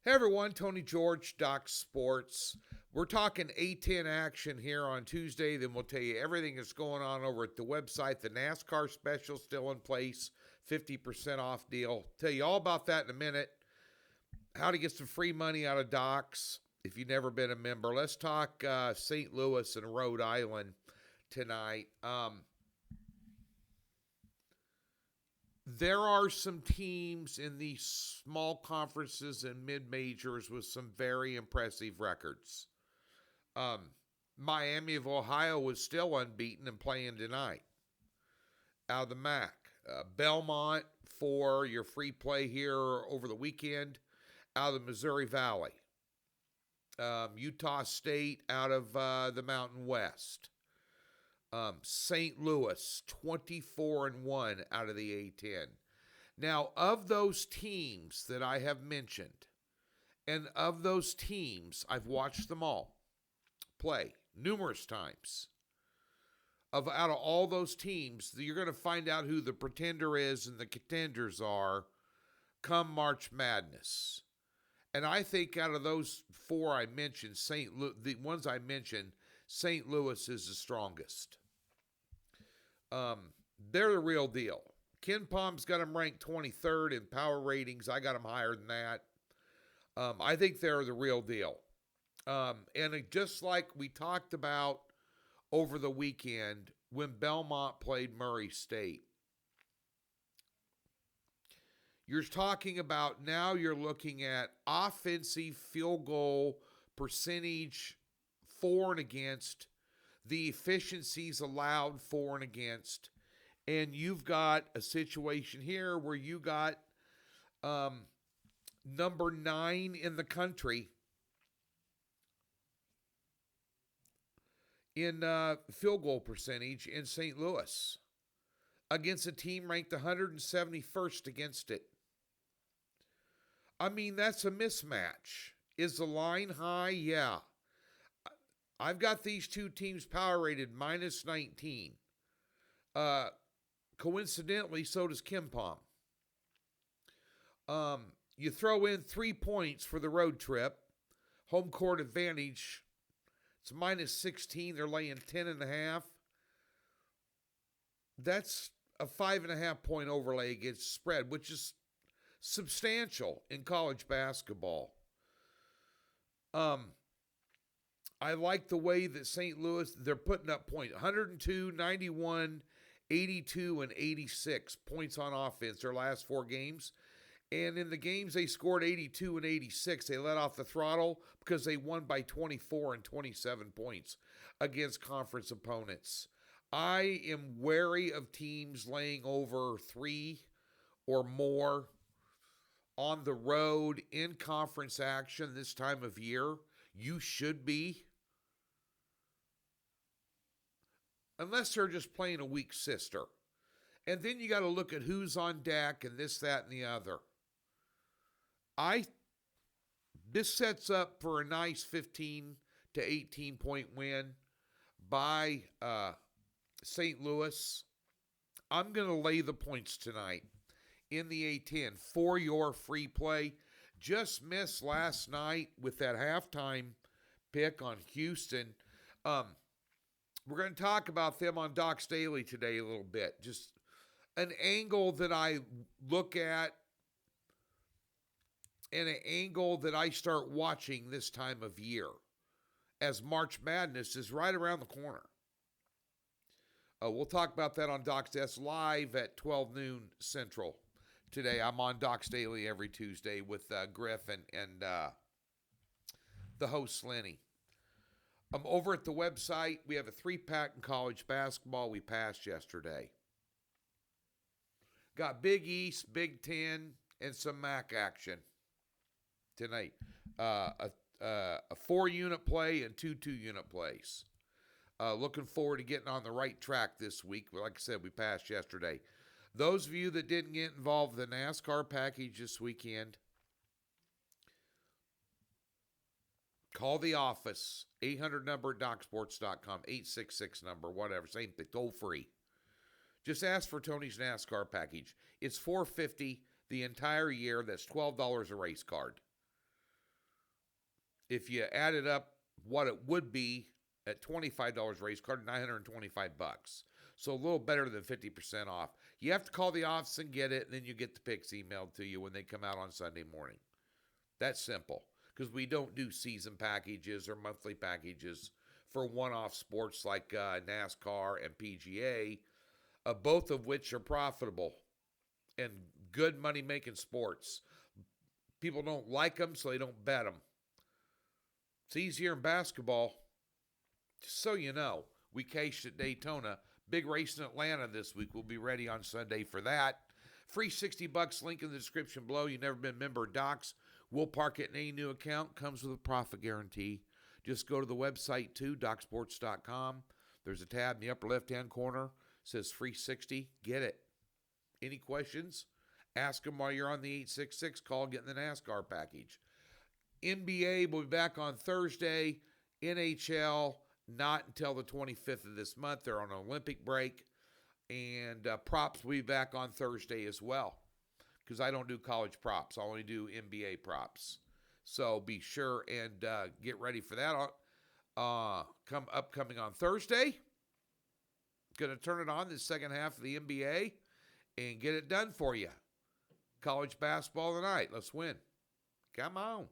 Hey everyone, Tony George, Doc Sports. We're talking A10 action here on Tuesday. Then we'll tell you everything that's going on over at the website. The NASCAR special still in place, 50% off deal. Tell you all about that in a minute. How to get some free money out of Docs if you've never been a member. Let's talk St. Louis and Rhode Island tonight. There are some teams in these small conferences and mid-majors with some very impressive records. Miami of Ohio was still unbeaten and playing tonight out of the MAC. Belmont for your free play here over the weekend out of the Missouri Valley. Utah State out of the Mountain West. St. Louis, 24-1 out of the A10. Now, of those teams that I have mentioned, and of those teams, I've watched them all play numerous times. Out of all those teams, you're going to find out who the pretender is and the contenders are come March Madness. And I think out of those four I mentioned, the ones I mentioned, St. Louis is the strongest. They're the real deal. Ken Palm's got them ranked 23rd in power ratings. I got them higher than that. I think they're the real deal. And just like we talked about over the weekend when Belmont played Murray State, you're talking about now you're looking at offensive field goal percentage for and against, the efficiencies allowed for and against, and you've got a situation here where you got number 9 in the country in field goal percentage in St. Louis against a team ranked 171st against it. I mean, that's a mismatch. Is the line high? Yeah. I've got these two teams power rated minus 19. Coincidentally, so does Ken Palm. You throw in 3 points for the road trip. Home court advantage. It's minus 16. They're laying 10.5. That's a 5.5 point overlay against spread, which is substantial in college basketball. I like the way that St. Louis, they're putting up points. 102, 91, 82, and 86 points on offense their last 4 games. And in the games they scored 82 and 86, they let off the throttle because they won by 24 and 27 points against conference opponents. I am wary of teams laying over 3 or more on the road in conference action this time of year. You should be. Unless they're just playing a weak sister. And then you got to look at who's on deck and this, that, and the other. This sets up for a nice 15 to 18 point win by St. Louis. I'm going to lay the points tonight in the A10 for your free play. Just missed last night with that halftime pick on Kingston. We're going to talk about them on Doc's Daily today a little bit. Just an angle that I look at and an angle that I start watching this time of year as March Madness is right around the corner. We'll talk about that on Doc's Desk live at 12 noon Central today. I'm on Doc's Daily every Tuesday with Griff and the host Lenny. Over at the website, we have a 3-pack in college basketball we passed yesterday. Got Big East, Big Ten, and some MAC action tonight. A 4-unit play and 2 2-unit plays. Looking forward to getting on the right track this week. Like I said, we passed yesterday. Those of you that didn't get involved in the NASCAR package this weekend, call the office, 800 number at docsports.com, 866 number, whatever, same thing, toll free. Just ask for Tony's NASCAR package. It's $450 the entire year. That's $12 a race card. If you added up what it would be at $25 race card, $925. So a little better than 50% off. You have to call the office and get it, and then you get the pics emailed to you when they come out on Sunday morning. That's simple, because we don't do season packages or monthly packages for one-off sports like NASCAR and PGA, both of which are profitable and good money-making sports. People don't like them, so they don't bet them. It's easier in basketball. Just so you know, we cashed at Daytona. Big race in Atlanta this week. We'll be ready on Sunday for that. Free $60, link in the description below. You've never been a member of Docs. We'll park it in any new account. Comes with a profit guarantee. Just go to the website too, docsports.com. There's a tab in the upper left-hand corner. It says free 60. Get it. Any questions? Ask them while you're on the 866 call getting the NASCAR package. NBA will be back on Thursday. NHL, not until the 25th of this month. They're on an Olympic break. And props will be back on Thursday as well, because I don't do college props. I only do NBA props. So be sure and get ready for that. Upcoming on Thursday. Going to turn it on the second half of the NBA and get it done for you. College basketball tonight. Let's win. Come on.